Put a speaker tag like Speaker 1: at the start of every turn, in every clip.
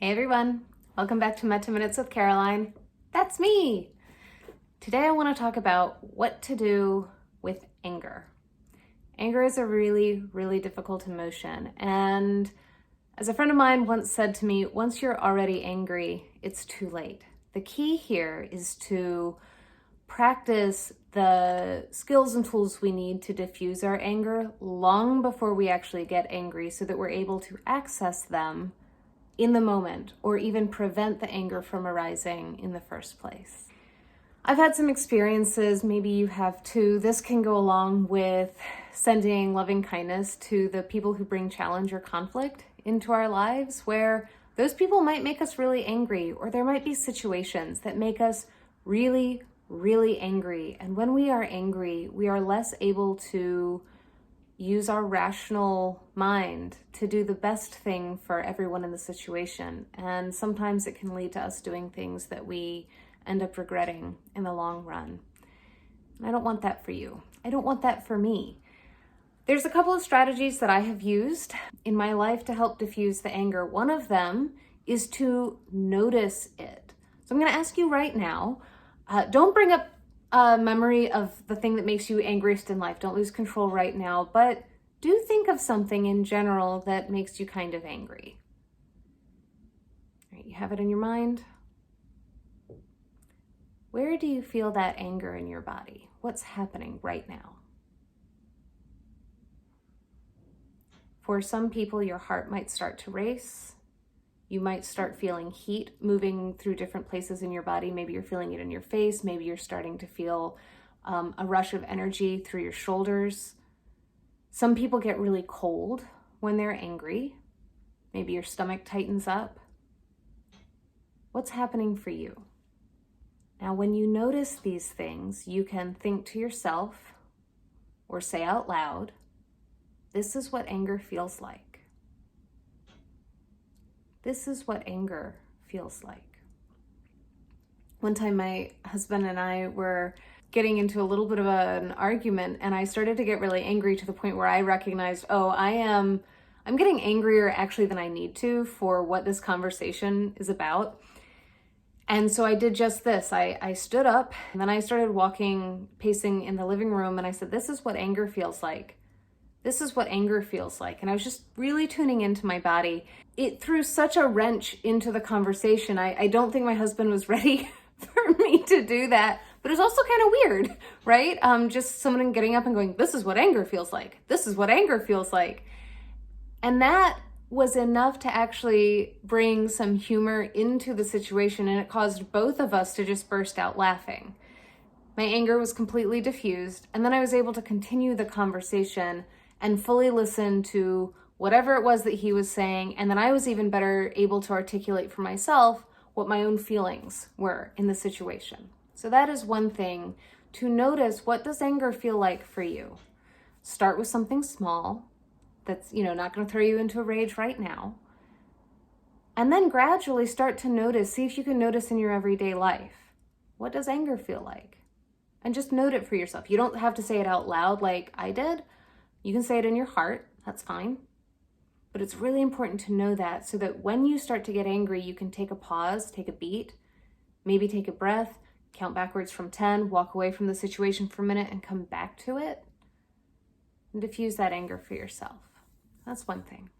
Speaker 1: Hey everyone, welcome back to Metta Minutes with Caroline. That's me! Today I want to talk about what to do with anger. Anger is a really, really difficult emotion, and as a friend of mine once said to me, once you're already angry, it's too late. The key here is to practice the skills and tools we need to diffuse our anger long before we actually get angry so that we're able to access them in the moment, or even prevent the anger from arising in the first place. I've had some experiences, maybe you have too. This can go along with sending loving kindness to the people who bring challenge or conflict into our lives, where those people might make us really angry, or there might be situations that make us really, really angry. And when we are angry, we are less able to use our rational mind to do the best thing for everyone in the situation. And sometimes it can lead to us doing things that we end up regretting in the long run. And I don't want that for you. I don't want that for me. There's a couple of strategies that I have used in my life to help diffuse the anger. One of them is to notice it. So I'm going to ask you right now, don't bring up a memory of the thing that makes you angriest in life. Don't lose control right now, but do think of something in general that makes you kind of angry. All right, you have it in your mind. Where do you feel that anger in your body? What's happening right now? For some people, your heart might start to race. You might start feeling heat moving through different places in your body. Maybe you're feeling it in your face. Maybe you're starting to feel a rush of energy through your shoulders. Some people get really cold when they're angry. Maybe your stomach tightens up. What's happening for you? Now, when you notice these things, you can think to yourself or say out loud, this is what anger feels like. This is what anger feels like. One time my husband and I were getting into a little bit of an argument, and I started to get really angry to the point where I recognized, I'm getting angrier actually than I need to for what this conversation is about. And so I did just this. I stood up and then I started pacing in the living room, and I said, this is what anger feels like. This is what anger feels like. And I was just really tuning into my body. It threw such a wrench into the conversation. I don't think my husband was ready for me to do that, but it's also kind of weird, right? Just someone getting up and going, this is what anger feels like. This is what anger feels like. And that was enough to actually bring some humor into the situation, and it caused both of us to just burst out laughing. My anger was completely diffused, and then I was able to continue the conversation and fully listen to whatever it was that he was saying. And then I was even better able to articulate for myself what my own feelings were in the situation. So that is one thing, to notice, what does anger feel like for you? Start with something small that's, not going to throw you into a rage right now. And then gradually start to notice, see if you can notice in your everyday life, what does anger feel like? And just note it for yourself. You don't have to say it out loud like I did. You can say it in your heart, that's fine. But it's really important to know that, so that when you start to get angry, you can take a pause, take a beat, maybe take a breath, count backwards from 10, walk away from the situation for a minute and come back to it and diffuse that anger for yourself. That's one thing.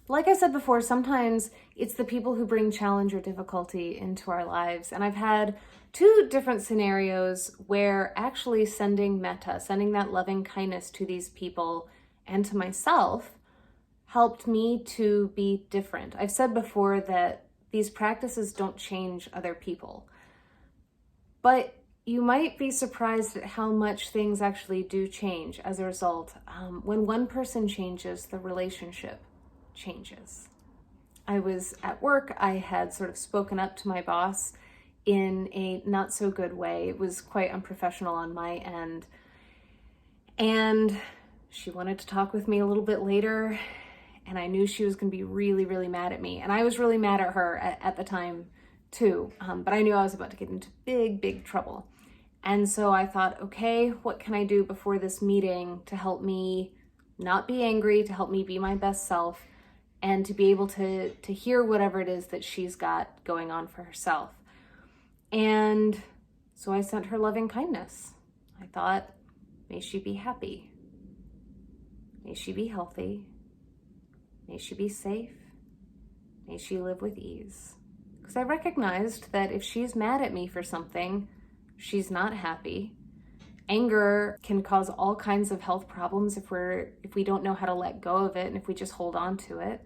Speaker 1: But like I said before, sometimes it's the people who bring challenge or difficulty into our lives. And I've had two different scenarios where actually sending metta, sending that loving kindness to these people and to myself, helped me to be different. I've said before that these practices don't change other people, but you might be surprised at how much things actually do change as a result. When one person changes, the relationship changes. I was at work. I had sort of spoken up to my boss in a not so good way. It was quite unprofessional on my end. And she wanted to talk with me a little bit later, and I knew she was going to be really, really mad at me. And I was really mad at her at the time too. But I knew I was about to get into big, big trouble. And so I thought, okay, what can I do before this meeting to help me not be angry, to help me be my best self? and to be able to hear whatever it is that she's got going on for herself. And so I sent her loving kindness. I thought, may she be happy. May she be healthy. May she be safe. May she live with ease. Because I recognized that if she's mad at me for something, she's not happy. Anger can cause all kinds of health problems if we don't know how to let go of it and if we just hold on to it.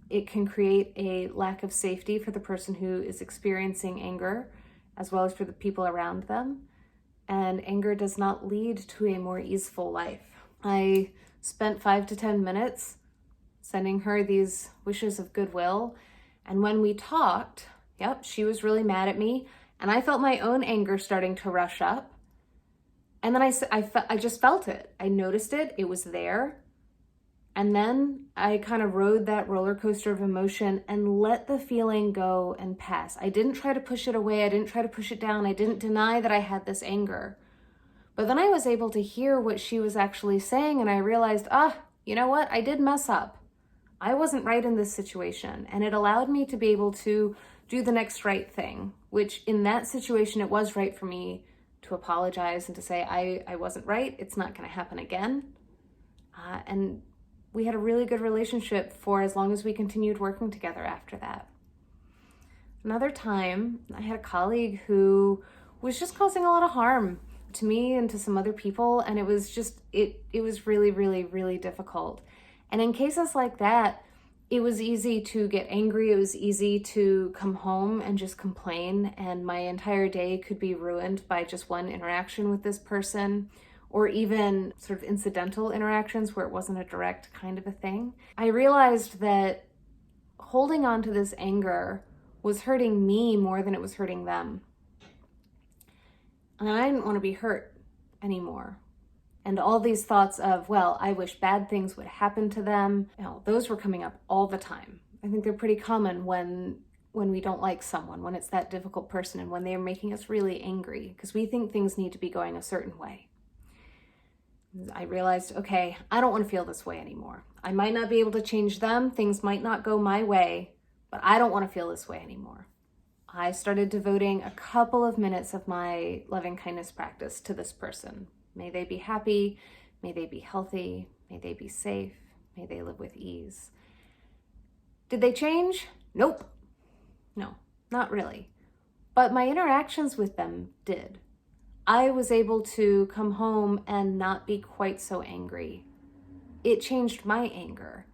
Speaker 1: It can create a lack of safety for the person who is experiencing anger, as well as for the people around them. And anger does not lead to a more easeful life. I spent 5 to 10 minutes sending her these wishes of goodwill. And when we talked, she was really mad at me. And I felt my own anger starting to rush up. And then I just felt it. I noticed it. It was there. And then I kind of rode that roller coaster of emotion and let the feeling go and pass. I didn't try to push it away. I didn't try to push it down. I didn't deny that I had this anger. But then I was able to hear what she was actually saying, and I realized, you know what? I did mess up. I wasn't right in this situation. And it allowed me to be able to do the next right thing, which in that situation, it was right for me to apologize and to say, I wasn't right. It's not going to happen again. And we had a really good relationship for as long as we continued working together after that. Another time, I had a colleague who was just causing a lot of harm to me and to some other people. And it was just, it was really, really, really difficult. And in cases like that, it was easy to get angry. It was easy to come home and just complain. And my entire day could be ruined by just one interaction with this person, or even sort of incidental interactions where it wasn't a direct kind of a thing. I realized that holding on to this anger was hurting me more than it was hurting them. And I didn't want to be hurt anymore. And all these thoughts of, well, I wish bad things would happen to them, those were coming up all the time. I think they're pretty common when we don't like someone, when it's that difficult person, and when they're making us really angry because we think things need to be going a certain way. I realized, okay, I don't want to feel this way anymore. I might not be able to change them. Things might not go my way, but I don't want to feel this way anymore. I started devoting a couple of minutes of my loving kindness practice to this person. May they be happy. May they be healthy. May they be safe. May they live with ease. Did they change? Nope. No, not really. But my interactions with them did. I was able to come home and not be quite so angry. It changed my anger.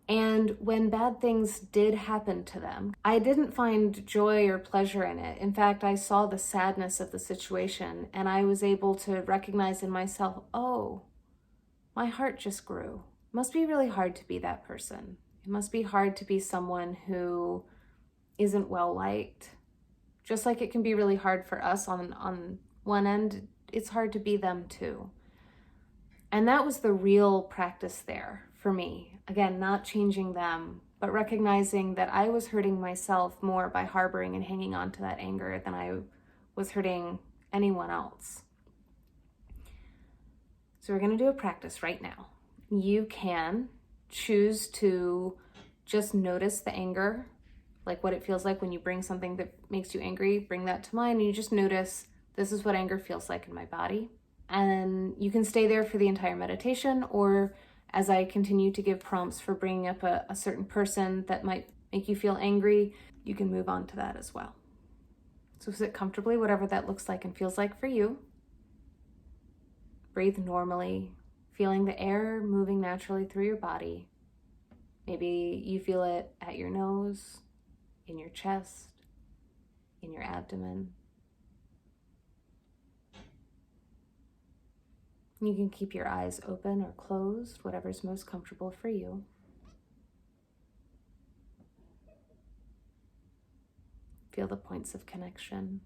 Speaker 1: And when bad things did happen to them, I didn't find joy or pleasure in it. In fact, I saw the sadness of the situation, and I was able to recognize in myself, oh, my heart just grew. It must be really hard to be that person. It must be hard to be someone who isn't well liked. Just like it can be really hard for us on one end, it's hard to be them too. And that was the real practice there for me. Again, not changing them, but recognizing that I was hurting myself more by harboring and hanging on to that anger than I was hurting anyone else. So we're going to do a practice right now. You can choose to just notice the anger, like what it feels like when you bring something that makes you angry, bring that to mind, and you just notice, this is what anger feels like in my body. And you can stay there for the entire meditation, or as I continue to give prompts for bringing up a certain person that might make you feel angry, you can move on to that as well. So sit comfortably, whatever that looks like and feels like for you. Breathe normally, feeling the air moving naturally through your body. Maybe you feel it at your nose, in your chest, in your abdomen. You can keep your eyes open or closed, whatever's most comfortable for you. Feel the points of connection,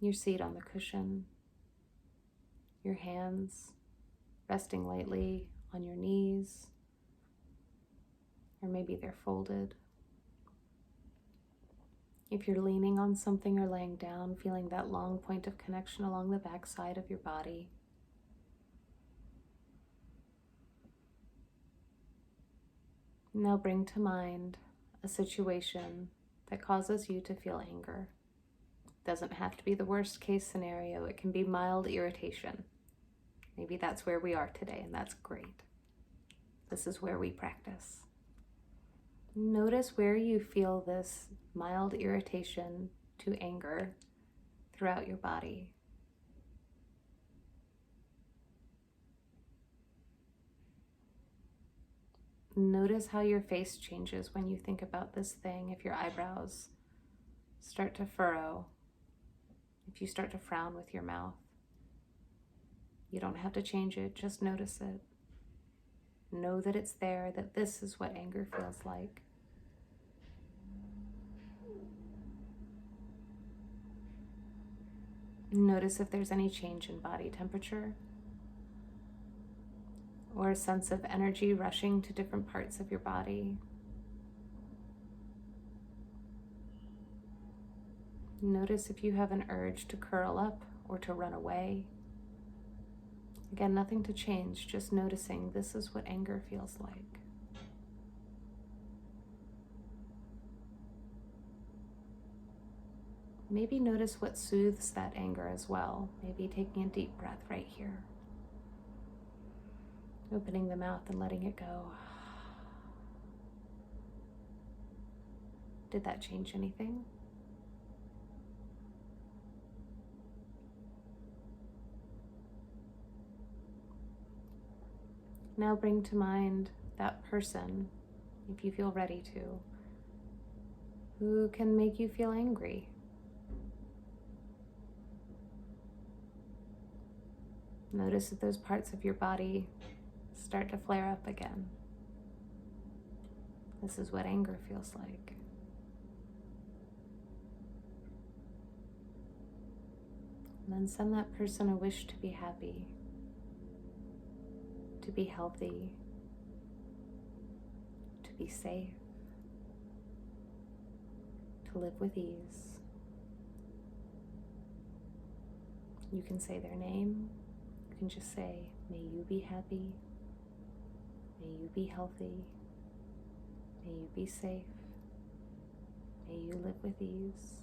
Speaker 1: your seat on the cushion, your hands resting lightly on your knees, or maybe they're folded. If you're leaning on something or laying down, feeling that long point of connection along the back side of your body. Now bring to mind a situation that causes you to feel anger. It doesn't have to be the worst case scenario. It can be mild irritation. Maybe that's where we are today, and that's great. This is where we practice. Notice where you feel this mild irritation to anger throughout your body. Notice how your face changes when you think about this thing. If your eyebrows start to furrow, if you start to frown with your mouth. You don't have to change it, just notice it. Know that it's there, that this is what anger feels like. Notice if there's any change in body temperature or a sense of energy rushing to different parts of your body. Notice if you have an urge to curl up or to run away. Again, nothing to change, just noticing this is what anger feels like. Maybe notice what soothes that anger as well. Maybe taking a deep breath right here. Opening the mouth and letting it go. Did that change anything? Now bring to mind that person, if you feel ready to, who can make you feel angry. Notice that those parts of your body start to flare up again. This is what anger feels like. And then send that person a wish to be happy, to be healthy, to be safe, to live with ease. You can say their name. You can just say, may you be happy, may you be healthy, may you be safe, may you live with ease.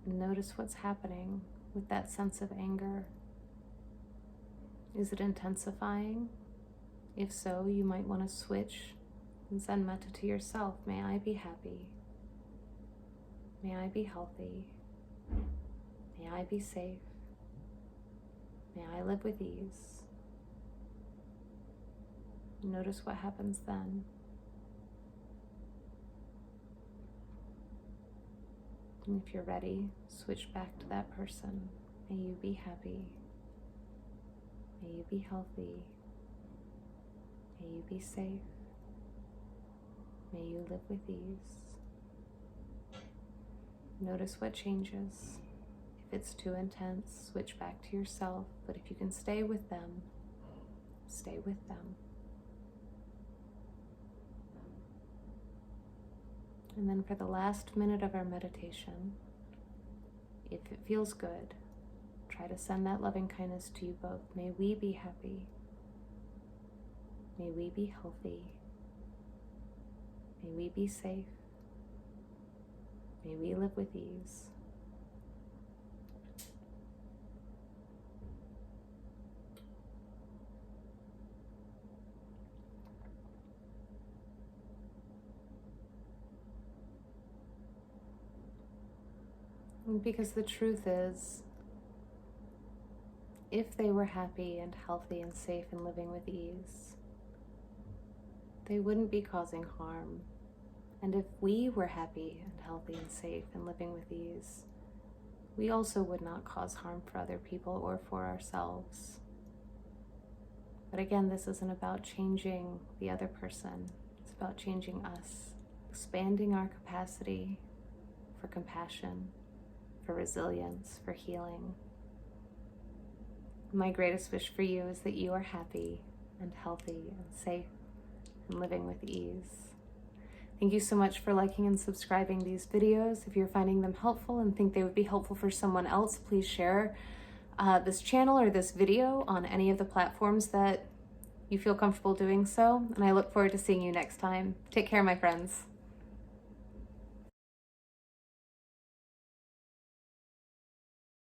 Speaker 1: Notice what's happening with that sense of anger. Is it intensifying? If so, you might want to switch and send Metta to yourself. May I be happy. May I be healthy. May I be safe. May I live with ease. Notice what happens then. And if you're ready, switch back to that person. May you be happy. May you be healthy. May you be safe. May you live with ease. Notice what changes. If it's too intense, switch back to yourself. But if you can stay with them, stay with them. And then for the last minute of our meditation, if it feels good, try to send that loving kindness to you both. May we be happy. May we be healthy. May we be safe. May we live with ease. Because the truth is, if they were happy and healthy and safe and living with ease, they wouldn't be causing harm. And if we were happy and healthy and safe and living with ease, we also would not cause harm for other people or for ourselves. But again, this isn't about changing the other person. It's about changing us, expanding our capacity for compassion, for resilience, for healing. My greatest wish for you is that you are happy and healthy and safe and living with ease. Thank you so much for liking and subscribing these videos. If you're finding them helpful and think they would be helpful for someone else, please share this channel or this video on any of the platforms that you feel comfortable doing so. And I look forward to seeing you next time. Take care, my friends.